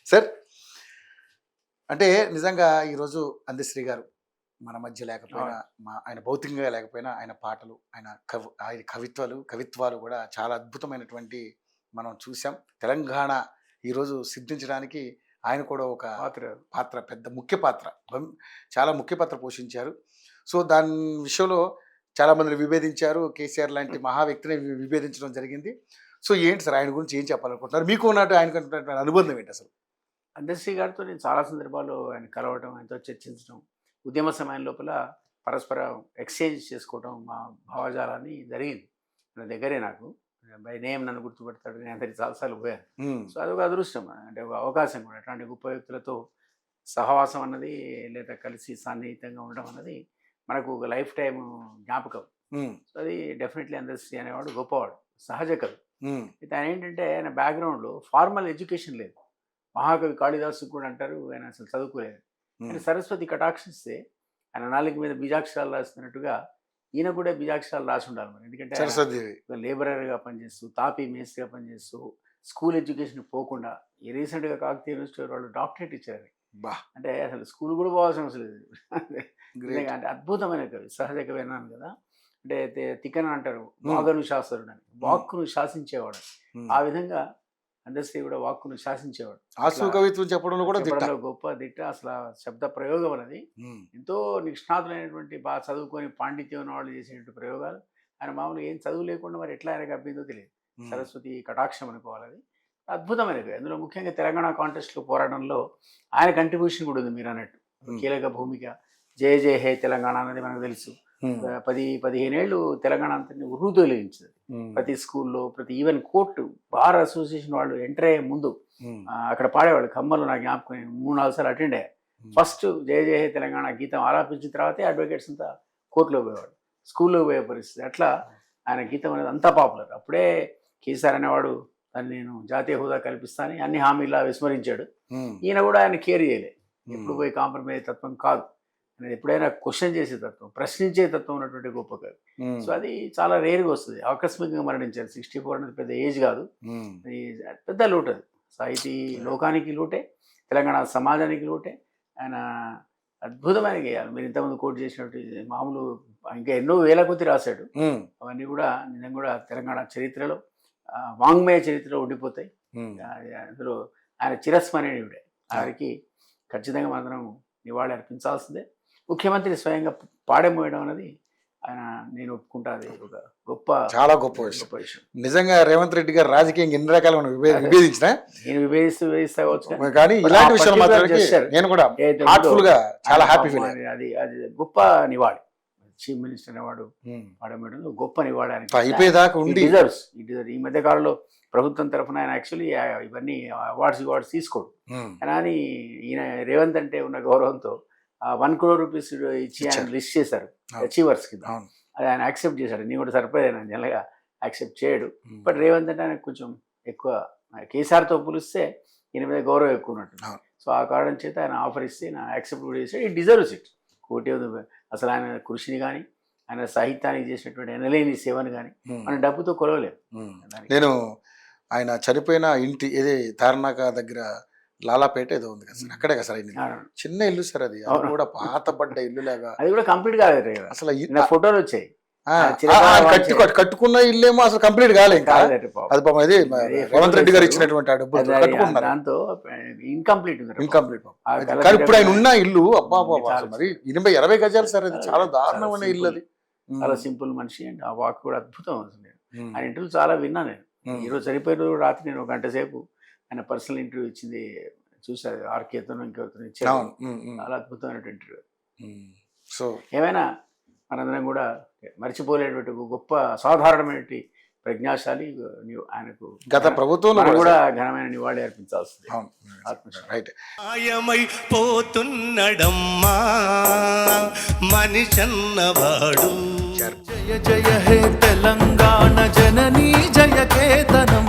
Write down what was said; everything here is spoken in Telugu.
సార్ అంటే నిజంగా ఈరోజు అందశ్రీ గారు మన మధ్య లేకపోయినా ఆయన భౌతికంగా లేకపోయినా ఆయన పాటలు ఆయన కవిత్వాలు కూడా చాలా అద్భుతమైనటువంటి మనం చూసాం. తెలంగాణ ఈరోజు సిద్ధించడానికి ఆయన కూడా ఒక పాత్ర పెద్ద ముఖ్య పాత్ర చాలా ముఖ్య పాత్ర పోషించారు. సో దాని విషయంలో చాలామందిని విభేదించారు. కేసీఆర్ లాంటి మహా వ్యక్తిని విభేదించడం జరిగింది. సో ఏంటి సార్ ఆయన గురించి ఏం చెప్పాలనుకుంటున్నారు? మీకు ఉన్నట్టు ఆయనకు ఉన్నటువంటి అనుబంధం ఏంటి అసలు? అందశ్రీ గారితో నేను చాలా సందర్భాల్లో ఆయన కలవటం, ఆయనతో చర్చించడం, ఉద్యమ సమయం లోపల పరస్పర ఎక్స్చేంజ్ చేసుకోవడం మా భావజాలాన్ని జరిగింది. నా దగ్గరే నాకు బై నేమ్ నన్ను గుర్తుపెడతాడు, నేను అందరికి చాలాసార్లు పోయాను. సో అదొక అదృష్టం, అంటే ఒక అవకాశం కూడా. అట్లాంటి గొప్ప వ్యక్తులతో సహవాసం అన్నది లేదా కలిసి సన్నిహితంగా ఉండడం అన్నది మనకు ఒక లైఫ్ టైం జ్ఞాపకం. సో అది డెఫినెట్లీ అందశ్రీ అనేవాడు గొప్పవాడు, సహజ కవి. అయితే ఆయన ఏంటంటే ఆయన బ్యాక్గ్రౌండ్లో ఫార్మల్ ఎడ్యుకేషన్ లేదు. మహాకవి కాళిదాసు కూడా అంటారు ఆయన అసలు చదువుకోలేదు. ఆయన సరస్వతి కటాక్షిస్తే ఆయన నాలుగు మీద బీజాక్షరాలు రాస్తున్నట్టుగా ఈయన కూడా బీజాక్షరాలు రాసి ఉండాలి మరి. ఎందుకంటే లేబరర్గా పనిచేస్తూ, తాపీ మేస్త్రిగా పనిచేస్తూ, స్కూల్ ఎడ్యుకేషన్ పోకుండా రీసెంట్గా కాకతీయ యూనివర్సిటీ వాళ్ళు డాక్టరేట్ ఇచ్చారు. అంటే అసలు స్కూల్ కూడా పోవాల్సిన అవసరం లేదు. అంటే అద్భుతమైన కవి, సహజ కవి అన్నాను కదా. అంటే తిక్కన అంటారు వాగను శాస్త్రుడు అని, వాక్కును శాసించేవాడు. ఆ విధంగా అందశ్రీ కూడా వాక్కును శాసించేవాడు. కవిత్వం చెప్పడంలో కూడా గొప్ప దిట్ట. అసలు శబ్ద ప్రయోగం అనేది ఎంతో నిష్ణాతులైనటువంటి బాగా చదువుకొని పాండిత్యం ఉన్న వాళ్ళు చేసేటువంటి ప్రయోగాలు. ఆయన మామూలుగా ఏం చదువు లేకుండా మరి ఎట్లా ఆయనకు అబ్బిందో తెలియదు. సరస్వతి కటాక్షం అనుకోవాలి. అది అద్భుతమైనది. అందులో ముఖ్యంగా తెలంగాణ కాంటెస్ట్లో పోరాటంలో ఆయన కంట్రిబ్యూషన్ కూడా ఉంది. మీరు అన్నట్టు కీలక భూమిక. జయ జయ హే తెలంగాణ అనేది మనకు తెలుసు. 10-15 ఏళ్ళు తెలంగాణ అంతా ఉర్రూతోలించింది. ప్రతి స్కూల్లో, ప్రతి ఈవెన్ కోర్టు బార్ అసోసియేషన్ వాళ్ళు ఎంటర్ అయ్యే ముందు అక్కడ పాడేవాళ్ళు. ఖమ్మంలో నాకు జ్ఞాపకం 3-4 సార్లు అటెండ్ అయ్యారు. ఫస్ట్ జయ జయ హే తెలంగాణ గీతం ఆలాపించిన తర్వాతే అడ్వకేట్స్ అంతా కోర్టులో పోయేవాడు, స్కూల్లో పోయే పరిస్థితి. అట్లా ఆయన గీతం అనేది అంతా పాపులర్. అప్పుడే కేసీఆర్ అనేవాడు దాన్ని నేను జాతీయ హోదా కల్పిస్తానని అన్ని హామీలా విస్మరించాడు. ఈయన కూడా ఆయన కేర్ చేయలే. ఎప్పుడు పోయి కాంప్రమైజ్ తత్వం కాదు అనేది, ఎప్పుడైనా క్వశ్చన్ చేసే తత్వం, ప్రశ్నించే తత్వం ఉన్నటువంటి గొప్ప కవి. సో అది చాలా రేరుగా వస్తుంది. ఆకస్మికంగా మరణించారు. 64 అనేది పెద్ద ఏజ్ కాదు, పెద్ద లోటు. అది సాహితీ లోకానికి లోటే, తెలంగాణ సమాజానికి లోటే. ఆయన అద్భుతమైన గేయాలు మీరు ఇంతకుముందు కోట్ చేసినట్టు మామూలు ఇంకా ఎన్నో వేల కొద్ది రాశాడు. అవన్నీ కూడా నిజంగా కూడా తెలంగాణ చరిత్రలో, వాంగ్మయ చరిత్రలో ఉండిపోతాయి. అందులో ఆయన చిరస్మరణీయుడే. ఆయనకి ఖచ్చితంగా మనం నివాళి అర్పించాల్సిందే. ముఖ్యమంత్రి స్వయంగా పాడమోయడం అనేది ఆయన, నేను ఒప్పుకుంటా, అది ఒక చాలా గొప్ప విషయం. నిజంగా రేవంత్ రెడ్డి గారు రాజకీయంగా ఎన్ని రకాలుగా విభేదించిన నేను విభేదిస్తా కానీ ఇలాంటి విషయాలు నేను కూడా హార్ట్ఫుల్ గా చాలా హ్యాపీ ఫీల్. అది గొప్ప నివాళి. చీఫ్ మినిస్టర్ అనేవాడు పాడమేయడం గొప్ప నివాళి. అయిపోయేదాకా ఉండి ఈ మధ్య కాలంలో ప్రభుత్వం తరఫున ఆయన యాక్చువల్లీ ఇవన్నీ అవార్డ్స్ తీసుకోడు. కానీ ఈయన రేవంత్ అంటే ఉన్న గౌరవంతో 1 crore రూపీస్ ఇచ్చి ఆయన లిస్ట్ చేశారు అచీవర్స్ కింద. అది ఆయన యాక్సెప్ట్ చేశాడు. నేను కూడా సర్ప్రైజ్ అయినా, జనరల్గా యాక్సెప్ట్ చేయడు. బట్ రేవంత్ అంటే ఆయనకు కొంచెం ఎక్కువ, కేసీఆర్తో పోలిస్తే ఈయన మీద గౌరవం ఎక్కువ ఉన్నట్టు. సో ఆ కారణం చేత ఆయన ఆఫర్ ఇస్తే ఆయన యాక్సెప్ట్ కూడా చేశాడు. ఈ డిజర్వ్స్ ఇట్. కోటి అసలు ఆయన కృషిని కానీ ఆయన సాహిత్యానికి చేసినటువంటి ఎనలేని సేవను కానీ మన డబ్బుతో కొలవలేదు. నేను ఆయన చనిపోయిన ఇంటి ఏది తార్నాక దగ్గర లాలాపేట ఏదో ఉంది కదా సార్, అక్కడే కదా సార్ చిన్న ఇల్లు సార్. అది కూడా పాతపడ్డ ఇల్లు లాగా, అది కూడా కంప్లీట్ కాలేదు అసలు. ఫోటోలు వచ్చాయి, కట్టుకున్న ఇల్లేమో అసలు కంప్లీట్ కాలేదు. అది పాపం అది రేవంత్ రెడ్డి గారు ఇచ్చినటువంటి దాంతో ఇన్కంప్లీట్. కానీ ఇప్పుడు ఆయన ఉన్న ఇల్లు అబ్బా మరి 80-20 గజాలు సార్. అది చాలా దారుణమైన ఇల్లు. అది చాలా సింపుల్ మనిషి అండ్ ఆ వాక్ కూడా అద్భుతం. ఆయన ఇంటర్వ్యూ చాలా విన్నా నేను. ఈరోజు సరిపోయిన రాత్రి నేను 1 గంట సేపు ఆయన పర్సనల్ ఇంటర్వ్యూ ఇచ్చింది చూసారు. ఆర్కేతో ఇంకెవరితో ఇచ్చారు. చాలా అద్భుతమైనటువంటి ఇంటర్వ్యూ. సో ఏమైనా మనందరం కూడా మర్చిపోలేటువంటి గొప్ప అసాధారణమైనటువంటి ప్రజ్ఞాశాలి ఆయనకు గత ప్రభుత్వంలో కూడా ఘనమైన నివాళి అర్పించాల్సింది. పోతున్నడమ్మా మనిషన్నవాడు. జయ జయ హే తెలంగాణ జననీ జయ కేతనం.